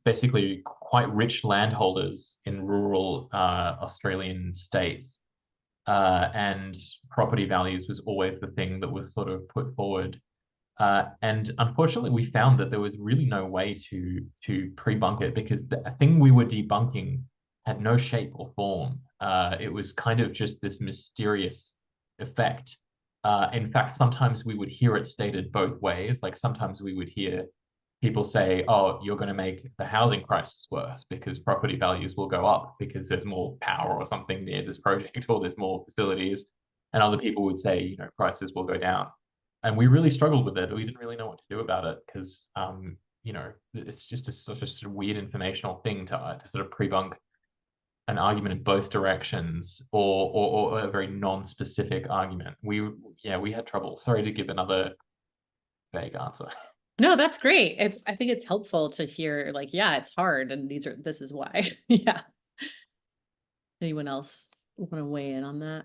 E: basically quite rich landholders in rural Australian states, and property values was always the thing that was sort of put forward. And unfortunately, we found that there was really no way to pre-bunk it because the thing we were debunking had no shape or form. It was kind of just this mysterious effect. In fact, sometimes we would hear it stated both ways. Like sometimes we would hear people say, oh, you're going to make the housing crisis worse because property values will go up because there's more power or something near this project or there's more facilities. And other people would say, prices will go down. And we really struggled with it. We didn't really know what to do about it because, it's just a weird informational thing to sort of pre-bunk an argument in both directions or a very non-specific argument. We had trouble. Sorry to give another vague answer.
B: No, that's great. I think it's helpful to hear like, yeah, it's hard and this is why. Yeah. Anyone else want to weigh in on that?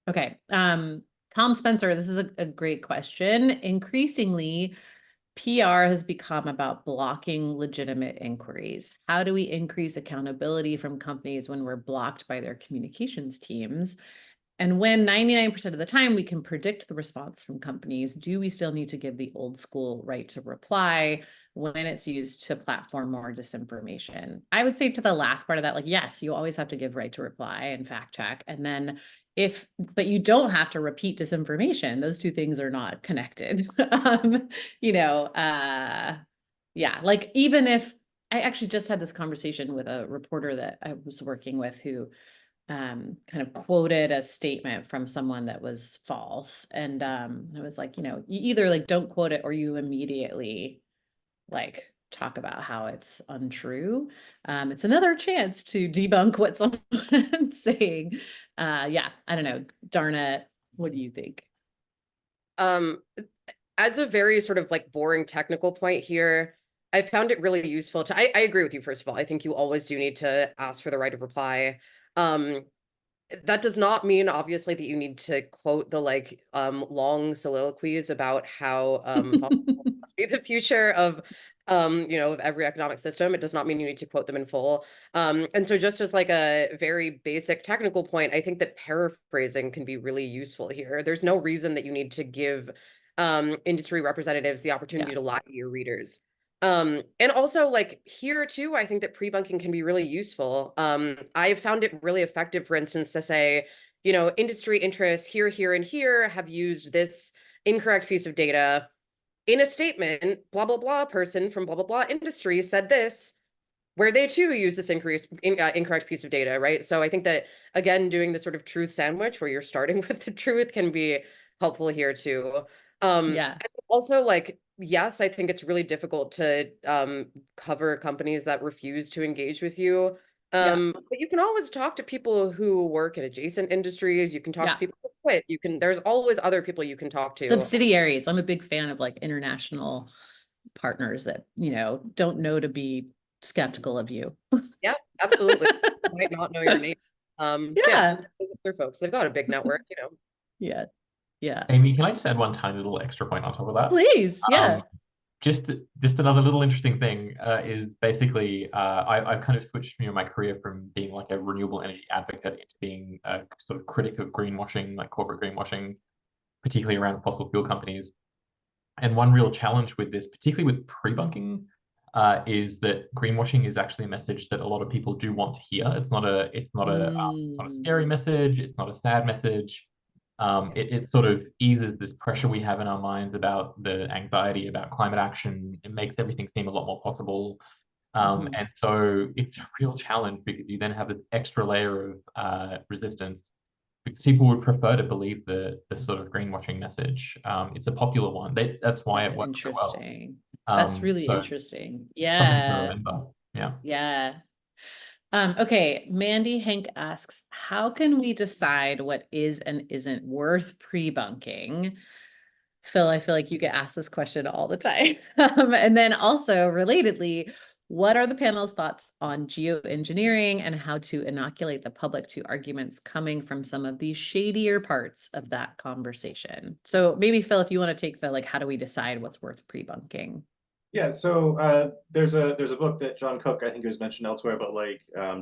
B: Okay. Tom Spencer, this is a great question. Increasingly, PR has become about blocking legitimate inquiries. How do we increase accountability from companies when we're blocked by their communications teams? And when 99% of the time we can predict the response from companies, do we still need to give the old school right to reply when it's used to platform more disinformation? I would say to the last part of that, like, yes, you always have to give right to reply and fact check. And then but you don't have to repeat disinformation. Those two things are not connected. Yeah, like even if I actually just had this conversation with a reporter that I was working with who kind of quoted a statement from someone that was false. And I was like, you either like don't quote it or you immediately like talk about how it's untrue. It's another chance to debunk what someone's saying. Yeah, I don't know. Dharna, what do you think?
D: As a very sort of like boring technical point here, I found it really useful I agree with you, first of all. I think you always do need to ask for the right of reply. That does not mean obviously that you need to quote the like long soliloquies about how must be the future of of every economic system. It does not mean you need to quote them in full. And so just as like a very basic technical point, I think that paraphrasing can be really useful here. There's no reason that you need to give industry representatives the opportunity to lie to your readers. And also like here too, I think that pre-bunking can be really useful. I've found it really effective, for instance, to say, industry interests here, here, and here have used this incorrect piece of data in a statement, blah, blah, blah person from blah, blah, blah industry said this, where they too use this incorrect piece of data, right? So I think that, again, doing the sort of truth sandwich where you're starting with the truth can be helpful here too.
B: Yeah.
D: Also, like, yes, I think it's really difficult to cover companies that refuse to engage with you. But you can always talk to people who work in adjacent industries. You can talk to people who quit. There's always other people you can talk to.
B: Subsidiaries. I'm a big fan of like international partners that, don't know to be skeptical of you.
D: Yeah, absolutely. Might not know your name.
B: Yeah.
D: Other folks, they've got a big network, you know.
B: Yeah. Yeah.
E: Amy, can I just add one tiny little extra point on top of that?
B: Please. Yeah.
E: Just another little interesting thing is basically I've kind of switched my career from being like a renewable energy advocate into being a sort of critic of greenwashing, like corporate greenwashing, particularly around fossil fuel companies. And one real challenge with this, particularly with pre-bunking, is that greenwashing is actually a message that a lot of people do want to hear. It's not a scary message. It's not a sad message. It sort of eases this pressure we have in our minds about the anxiety about climate action. It makes everything seem a lot more possible. And so it's a real challenge because you then have this extra layer of resistance because people would prefer to believe the sort of greenwashing message. It's a popular one. That's why
B: That's
E: it works so well.
B: interesting. That's really
E: So
B: interesting.
E: something to
B: Yeah.
E: remember. Yeah.
B: Yeah. Okay, Mandy Hank asks, how can we decide what is and isn't worth pre-bunking? Phil, I feel like you get asked this question all the time. And then also relatedly, what are the panel's thoughts on geoengineering and how to inoculate the public to arguments coming from some of these shadier parts of that conversation? So maybe Phil, if you want to take the how do we decide what's worth pre-bunking?
C: Yeah, so there's a book that John Cook, I think it was mentioned elsewhere, but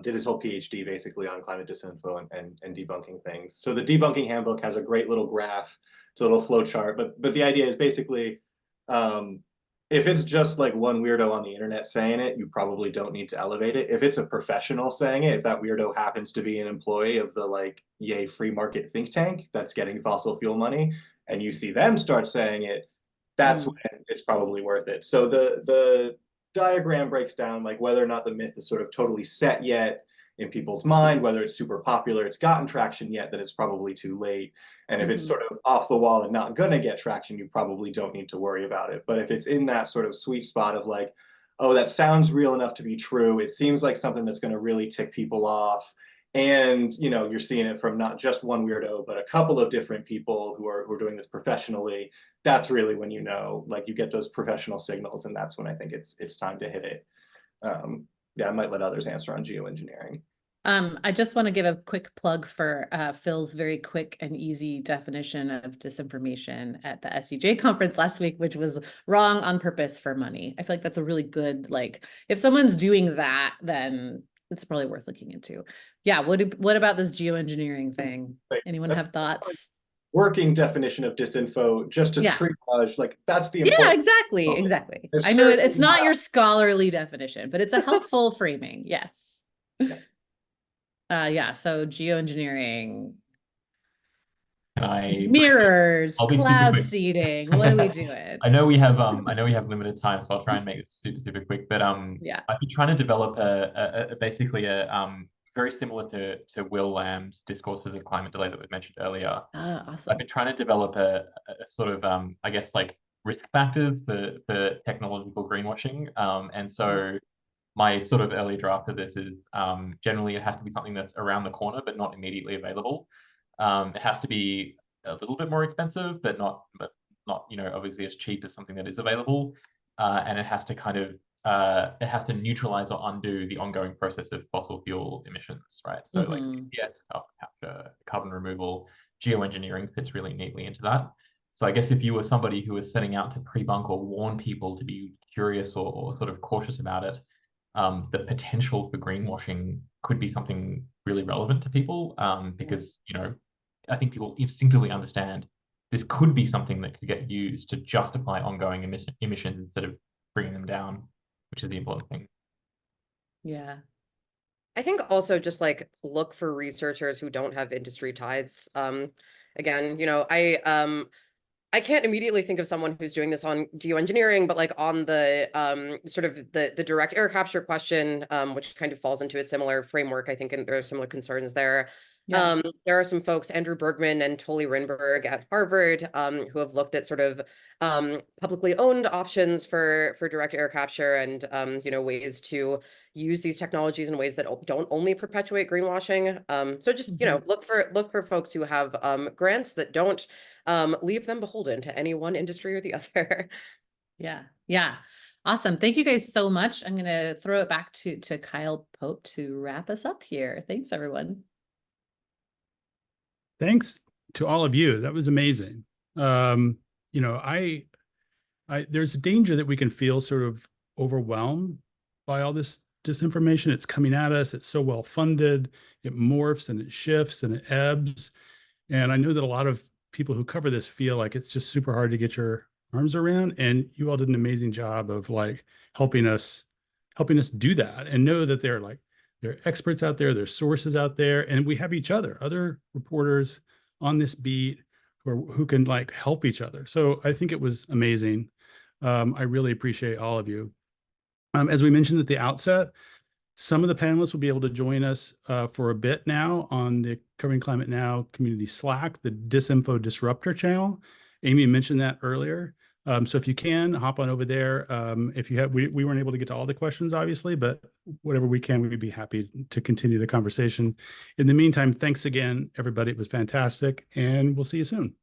C: did his whole PhD basically on climate disinfo and debunking things. So the debunking handbook has a great little graph, it's a little flow chart, but the idea is basically if it's just like one weirdo on the internet saying it, you probably don't need to elevate it. If it's a professional saying it, if that weirdo happens to be an employee of the yay free market think tank that's getting fossil fuel money, and you see them start saying it, that's when it's probably worth it. So the diagram breaks down whether or not the myth is sort of totally set yet in people's mind, whether it's super popular, it's gotten traction yet, that it's probably too late. And if it's sort of off the wall and not gonna get traction, you probably don't need to worry about it. But if it's in that sort of sweet spot of oh, that sounds real enough to be true, it seems like something that's gonna really tick people off, and you're seeing it from not just one weirdo, but a couple of different people who are doing this professionally, that's really when you get those professional signals, and that's when I think it's time to hit it. Yeah, I might let others answer on geoengineering.
B: I just want to give a quick plug for Phil's very quick and easy definition of disinformation at the SEJ conference last week, which was wrong on purpose for money. I feel like that's a really good, if someone's doing that, then it's probably worth looking into. Yeah, what about this geoengineering thing? Anyone have thoughts?
C: Working definition of disinfo, just to triage, that's the important.
B: Yeah, exactly, focus. Exactly. I know it's not your scholarly definition, but it's a helpful framing. Yes. Yeah. So geoengineering. Mirrors, cloud seeding. What are we doing?
E: I know we have limited time, so I'll try and make this super quick. But
B: yeah,
E: I've been trying to develop basically a very similar to Will Lamb's discourses of climate delay that was mentioned earlier.
B: Awesome.
E: I've been trying to develop a sort of I guess risk factors for technological greenwashing. And so my sort of early draft of this is generally it has to be something that's around the corner but not immediately available. It has to be a little bit more expensive, but not obviously as cheap as something that is available. And it has to it has to neutralize or undo the ongoing process of fossil fuel emissions, right? So yes, carbon capture, carbon removal, geoengineering fits really neatly into that. So I guess if you were somebody who was setting out to pre-bunk or warn people to be curious or sort of cautious about it, the potential for greenwashing could be something really relevant to people because, I think people instinctively understand this could be something that could get used to justify ongoing emissions instead of bringing them down, which is the important thing.
B: Yeah.
D: I think also just look for researchers who don't have industry ties. Again, I can't immediately think of someone who's doing this on geoengineering, but on the sort of the direct air capture question, which kind of falls into a similar framework, I think, and there are similar concerns there. Yeah. There are some folks, Andrew Bergman and Tully Rinberg at Harvard, who have looked at sort of publicly owned options for direct air capture and ways to use these technologies in ways that don't only perpetuate greenwashing. So just look for folks who have grants that don't leave them beholden to any one industry or the other.
B: Yeah. Yeah. Awesome. Thank you guys so much. I'm going to throw it back to Kyle Pope to wrap us up here. Thanks, everyone.
A: Thanks to all of you. That was amazing. You know, there's a danger that we can feel sort of overwhelmed by all this disinformation. It's coming at us. It's so well funded. It morphs and it shifts and it ebbs. And I know that a lot of people who cover this feel like it's just super hard to get your arms around. And you all did an amazing job of like helping us do that and know that there are experts out there, there's sources out there, and we have each other, other reporters on this beat who can like help each other. So I think it was amazing. I really appreciate all of you. As we mentioned at the outset, some of the panelists will be able to join us for a bit now on the Covering Climate Now community Slack, the Disinfo Disruptor channel. Amy mentioned that earlier. So if you can, hop on over there. If you have, we weren't able to get to all the questions, obviously, but whatever we can, we'd be happy to continue the conversation. In the meantime, thanks again, everybody. It was fantastic, and we'll see you soon.